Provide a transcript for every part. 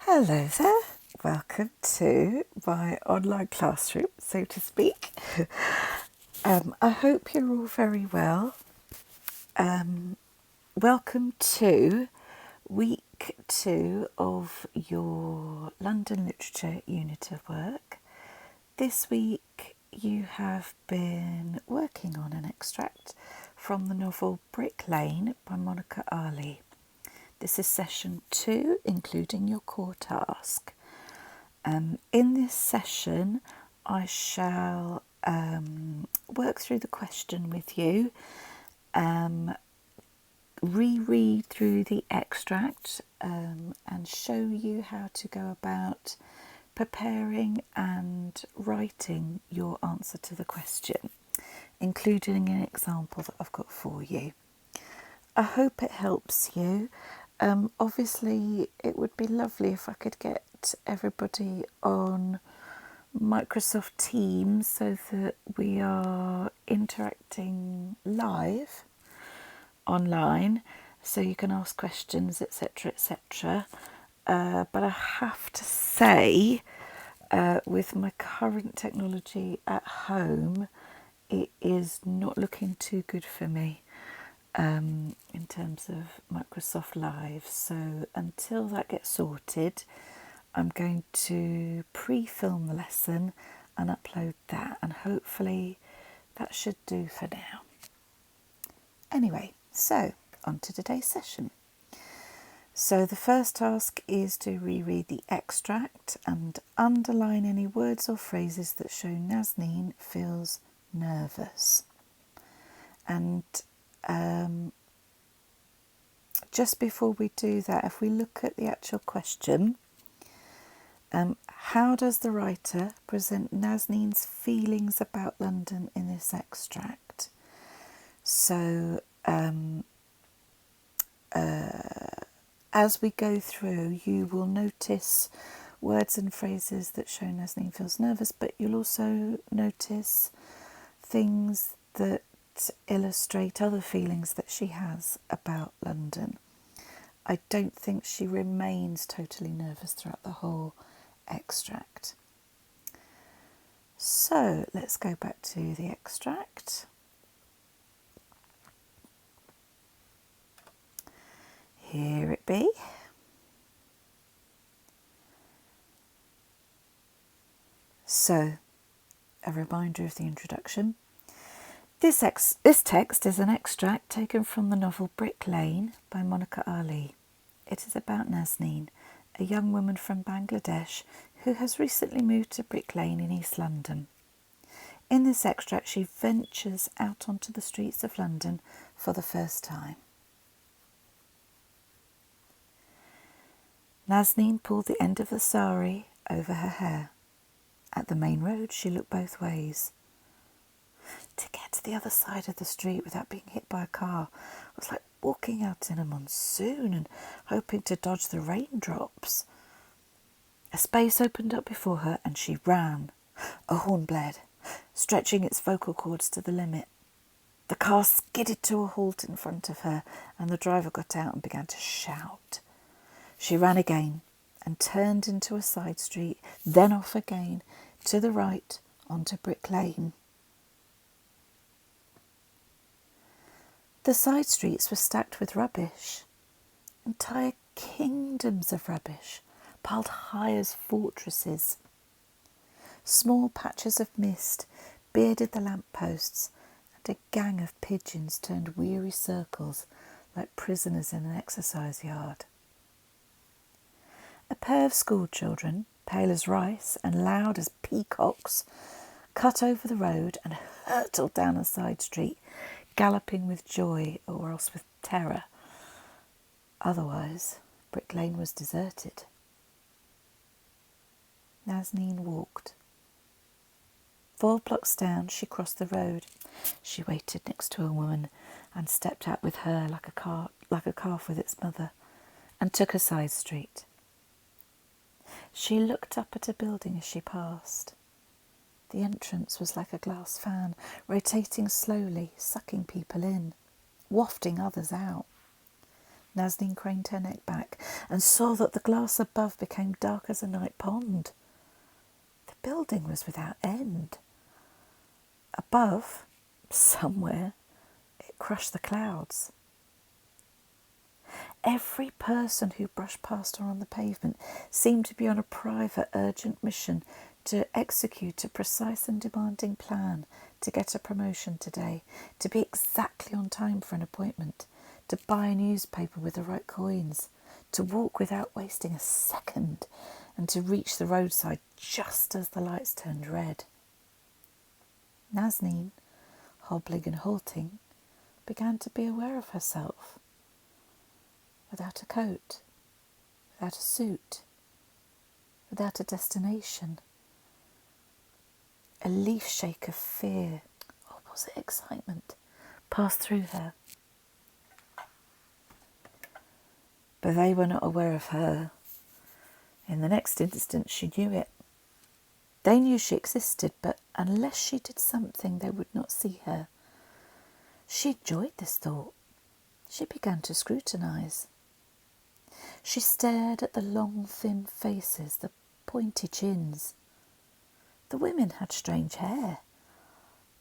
Hello there, welcome to my online classroom, so to speak. I hope you're all very well. Welcome to week 2 of your London Literature unit of work. This week you have been working on an extract from the novel Brick Lane by Monica Ali. This is session 2, including your core task. In this session, I shall work through the question with you, reread through the extract, and show you how to go about preparing and writing your answer to the question, including an example that I've got for you. I hope it helps you. Obviously, it would be lovely if I could get everybody on Microsoft Teams so that we are interacting live online, so you can ask questions, etc., etc. But I have to say, with my current technology at home, it is not looking too good for me in terms of Microsoft Live. So until that gets sorted, I'm going to pre-film the lesson and upload that, and hopefully that should do for now. Anyway, so on to today's session. So the first task is to reread the extract and underline any words or phrases that show Nazneen feels nervous. And just before we do that, if we look at the actual question, how does the writer present Nazneen's feelings about London in this extract? So as we go through, you will notice words and phrases that show Nazneen feels nervous, but you'll also notice things that illustrate other feelings that she has about London. I don't think she remains totally nervous throughout the whole extract. So let's go back to the extract. Here it be. So, a reminder of the introduction. This text is an extract taken from the novel Brick Lane by Monica Ali. It is about Nazneen, a young woman from Bangladesh who has recently moved to Brick Lane in East London. In this extract, she ventures out onto the streets of London for the first time. Nazneen pulled the end of the sari over her hair. At the main road, she looked both ways. To get to the other side of the street without being hit by a car was like walking out in a monsoon and hoping to dodge the raindrops. A space opened up before her and she ran. A horn blared, stretching its vocal cords to the limit. The car skidded to a halt in front of her and the driver got out and began to shout. She ran again and turned into a side street, then off again, to the right, onto Brick Lane. The side streets were stacked with rubbish, entire kingdoms of rubbish, piled high as fortresses. Small patches of mist bearded the lampposts, and a gang of pigeons turned weary circles like prisoners in an exercise yard. A pair of schoolchildren, pale as rice and loud as peacocks, cut over the road and hurtled down a side street, galloping with joy or else with terror. Otherwise, Brick Lane was deserted. Nazneen walked. 4 blocks down, she crossed the road. She waited next to a woman and stepped out with her like a calf with its mother, and took a side street. She looked up at a building as she passed. The entrance was like a glass fan, rotating slowly, sucking people in, wafting others out. Nazneen craned her neck back and saw that the glass above became dark as a night pond. The building was without end. Above, somewhere, it crushed the clouds. Every person who brushed past her on the pavement seemed to be on a private, urgent mission to execute a precise and demanding plan to get a promotion today, to be exactly on time for an appointment, to buy a newspaper with the right coins, to walk without wasting a second, and to reach the roadside just as the lights turned red. Nazneen, hobbling and halting, began to be aware of herself. Without a coat, without a suit, without a destination. A leaf shake of fear, or was it excitement, passed through her. But they were not aware of her. In the next instant she knew it. They knew she existed, but unless she did something they would not see her. She enjoyed this thought. She began to scrutinise. She stared at the long, thin faces, the pointy chins. The women had strange hair.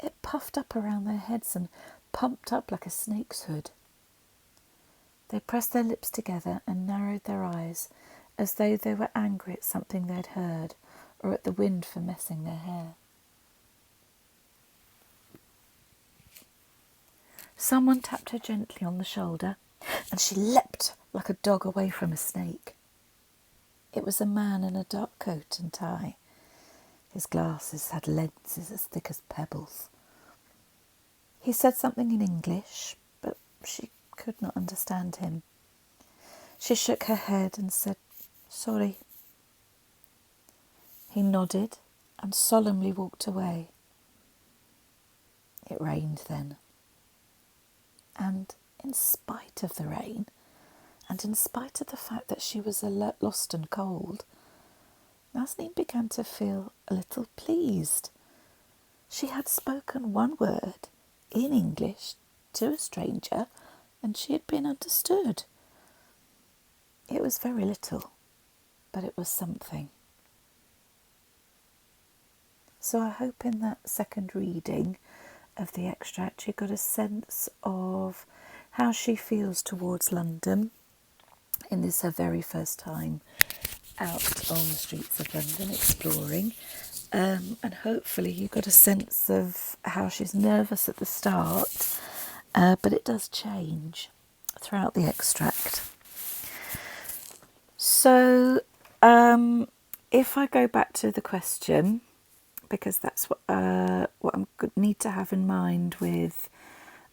It puffed up around their heads and pumped up like a snake's hood. They pressed their lips together and narrowed their eyes as though they were angry at something they'd heard or at the wind for messing their hair. Someone tapped her gently on the shoulder and she leapt like a dog away from a snake. It was a man in a dark coat and tie. His glasses had lenses as thick as pebbles. He said something in English, but she could not understand him. She shook her head and said, "Sorry." He nodded and solemnly walked away. It rained then. And in spite of the rain, and in spite of the fact that she was lost and cold, Nazneen began to feel a little pleased. She had spoken one word in English to a stranger, and she had been understood. It was very little, but it was something. So I hope in that second reading of the extract you got a sense of how she feels towards London in this her very first time out on the streets of London exploring, and hopefully you got a sense of how she's nervous at the start, but it does change throughout the extract. So if I go back to the question, because that's what I need to have in mind with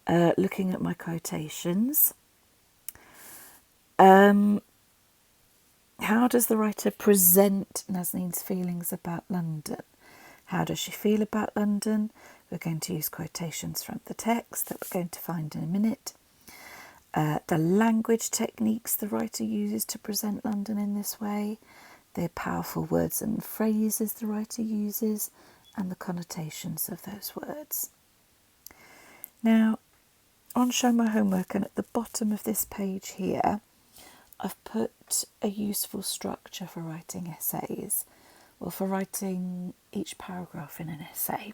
looking at my quotations. How does the writer present Nazneen's feelings about London? How does she feel about London? We're going to use quotations from the text that we're going to find in a minute. The language techniques the writer uses to present London in this way, the powerful words and phrases the writer uses, and the connotations of those words. Now, on Show My Homework, and at the bottom of this page here, I've put a useful structure for writing essays, or for writing each paragraph in an essay.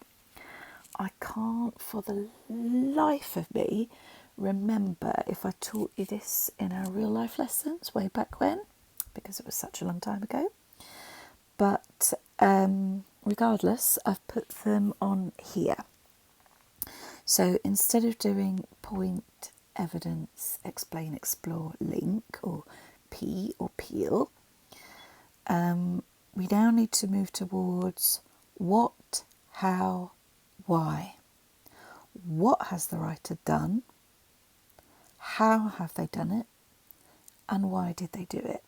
I can't for the life of me remember if I taught you this in our real life lessons way back when, because it was such a long time ago. But regardless, I've put them on here. So instead of doing point, evidence, explain, explore, link, or P or peel, we now need to move towards what, how, why. What has the writer done? How have they done it? And why did they do it?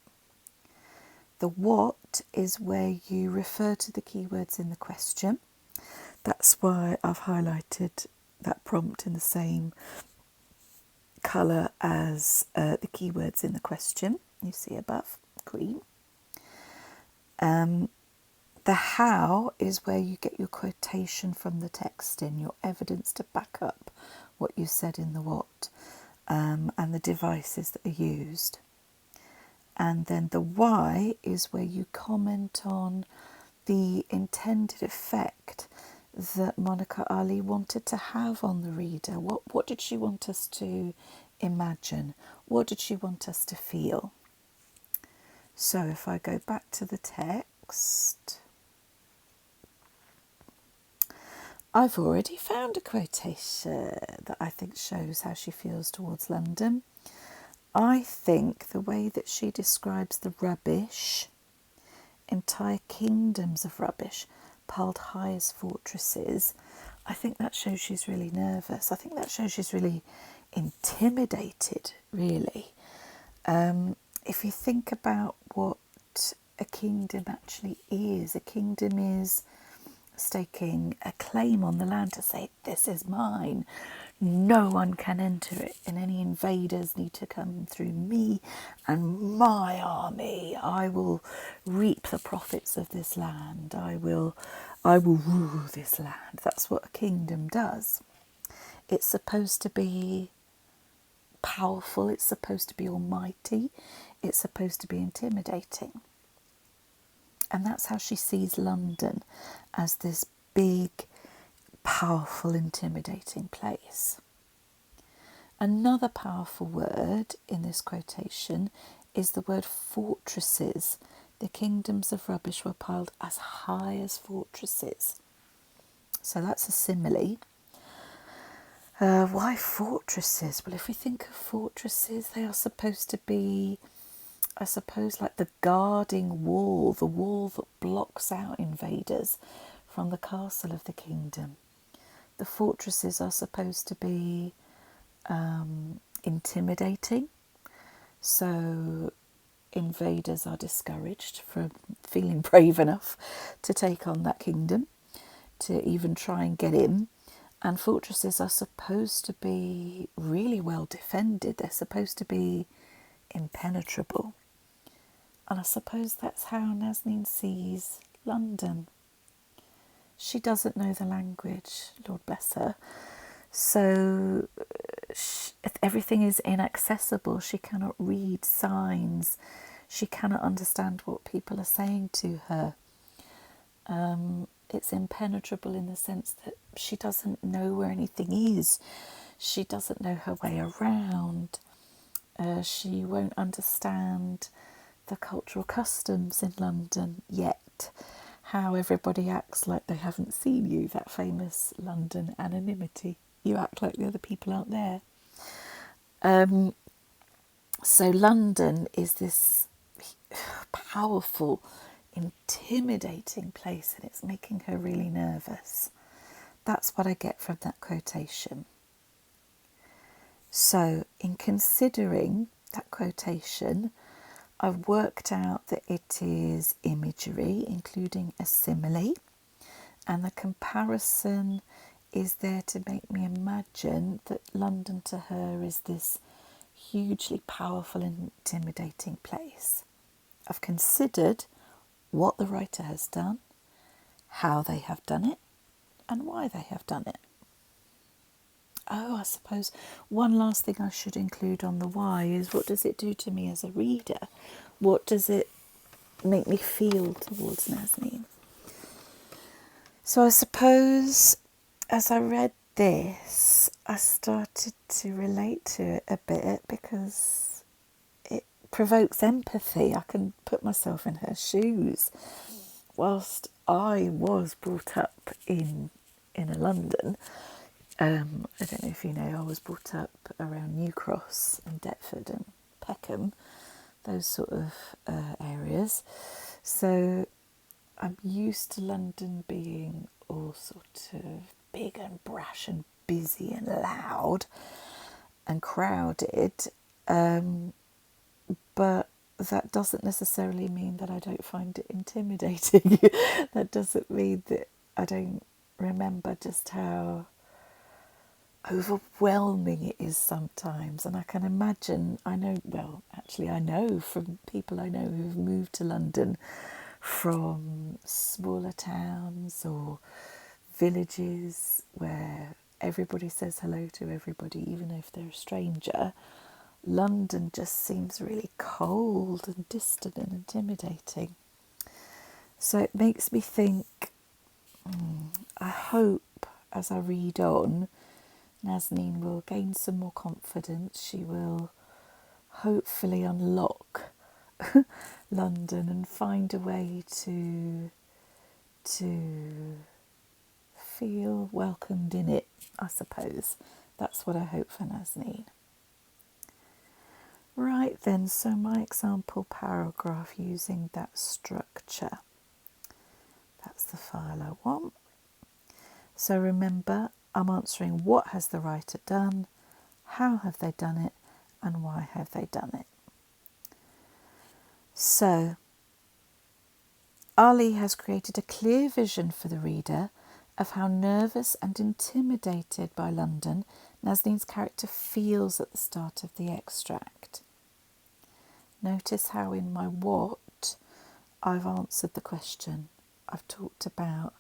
The what is where you refer to the keywords in the question. That's why I've highlighted that prompt in the same colour as the keywords in the question. You see above, green. The how is where you get your quotation from the text in, your evidence to back up what you said in the what. and the devices that are used. And then the why is where you comment on the intended effect that Monica Ali wanted to have on the reader. What did she want us to imagine? What did she want us to feel? So if I go back to the text, I've already found a quotation that I think shows how she feels towards London. I think the way that she describes the rubbish, entire kingdoms of rubbish, piled high as fortresses, I think that shows she's really nervous. I think that shows she's really intimidated, really. If you think about what a kingdom actually is, a kingdom is staking a claim on the land to say, this is mine. No one can enter it, and any invaders need to come through me and my army. I will reap the profits of this land. I will rule this land. That's what a kingdom does. It's supposed to be powerful. It's supposed to be almighty. It's supposed to be intimidating. And that's how she sees London, as this big, powerful, intimidating place. Another powerful word in this quotation is the word fortresses. The kingdoms of rubbish were piled as high as fortresses. So that's a simile. Why fortresses? Well, if we think of fortresses, they are supposed to be, I suppose, like the guarding wall, the wall that blocks out invaders from the castle of the kingdom. The fortresses are supposed to be intimidating, so invaders are discouraged from feeling brave enough to take on that kingdom, to even try and get in. And fortresses are supposed to be really well defended. They're supposed to be impenetrable. And I suppose that's how Nazneen sees London. She doesn't know the language, Lord bless her. So everything is inaccessible. She cannot read signs. She cannot understand what people are saying to her. It's impenetrable in the sense that she doesn't know where anything is. She doesn't know her way around. She won't understand the cultural customs in London yet. How everybody acts like they haven't seen you, that famous London anonymity. You act like the other people aren't there. So London is this powerful, intimidating place, and it's making her really nervous. That's what I get from that quotation. So in considering that quotation, I've worked out that it is imagery, including a simile, and the comparison is there to make me imagine that London to her is this hugely powerful and intimidating place. I've considered what the writer has done, how they have done it, and why they have done it. Oh, I suppose one last thing I should include on the why is, what does it do to me as a reader? What does it make me feel towards Nazneen? So I suppose as I read this, I started to relate to it a bit because it provokes empathy. I can put myself in her shoes. Whilst I was brought up in a London, I don't know if you know, I was brought up around New Cross and Deptford and Peckham, those sort of areas. So I'm used to London being all sort of big and brash and busy and loud and crowded, but that doesn't necessarily mean that I don't find it intimidating. That doesn't mean that I don't remember just how overwhelming it is sometimes. And I can imagine, I know from people I know who've moved to London from smaller towns or villages where everybody says hello to everybody, even if they're a stranger, London just seems really cold and distant and intimidating. So it makes me think, I hope as I read on, Nazneen will gain some more confidence. She will hopefully unlock London and find a way to feel welcomed in it, I suppose. That's what I hope for Nazneen. Right then, so my example paragraph using that structure. That's the file I want. So remember, I'm answering what has the writer done, how have they done it, and why have they done it. So, Ali has created a clear vision for the reader of how nervous and intimidated by London Nazneen's character feels at the start of the extract. Notice how in my what I've answered the question. I've talked about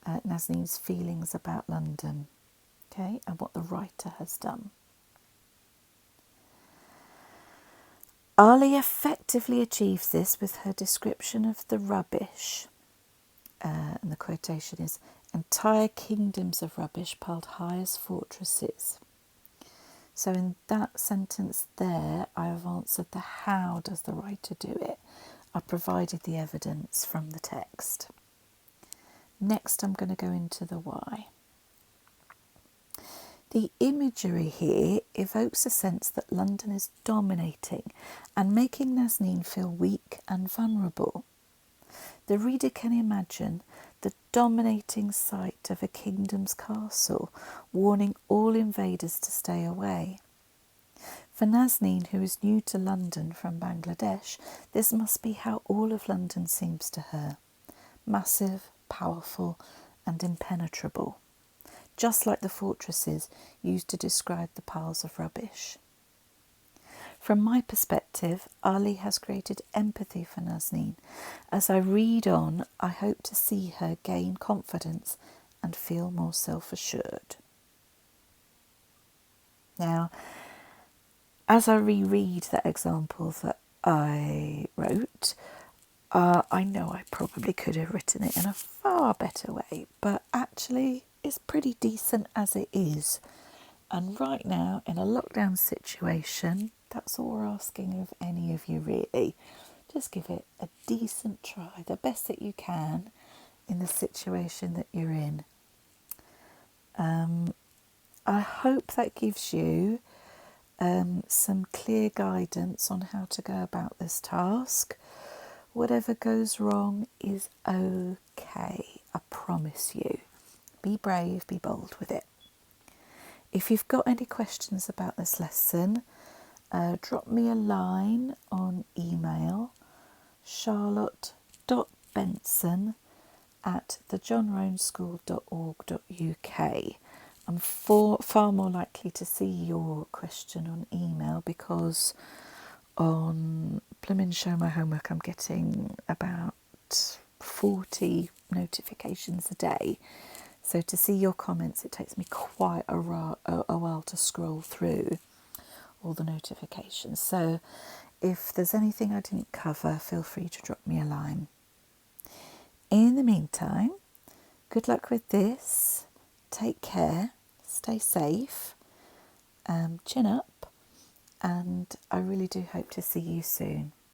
Nazneen's feelings about London, okay, and what the writer has done. Ali effectively achieves this with her description of the rubbish, and the quotation is, entire kingdoms of rubbish piled high as fortresses. So in that sentence there, I have answered the how does the writer do it. I provided the evidence from the text. Next, I'm going to go into the why. The imagery here evokes a sense that London is dominating and making Nazneen feel weak and vulnerable. The reader can imagine the dominating sight of a kingdom's castle, warning all invaders to stay away. For Nazneen, who is new to London from Bangladesh, this must be how all of London seems to her. Massive, powerful, and impenetrable. Just like the fortresses used to describe the piles of rubbish. From my perspective, Ali has created empathy for Nazneen. As I read on, I hope to see her gain confidence and feel more self-assured. Now, as I reread that example that I wrote, I know I probably could have written it in a far better way, but actually it's pretty decent as it is. And right now, in a lockdown situation, that's all we're asking of any of you really. Just give it a decent try, the best that you can in the situation that you're in. I hope that gives you some clear guidance on how to go about this task. Whatever goes wrong is okay, I promise you. Be brave, be bold with it. If you've got any questions about this lesson, drop me a line on email, charlotte.benson@thejohnroanschool.org.uk. I'm far more likely to see your question on email because on Blooming Show My Homework I'm getting about 40 notifications a day. So to see your comments, it takes me quite a while to scroll through all the notifications. So if there's anything I didn't cover, feel free to drop me a line. In the meantime, good luck with this. Take care, stay safe, chin up, and I really do hope to see you soon.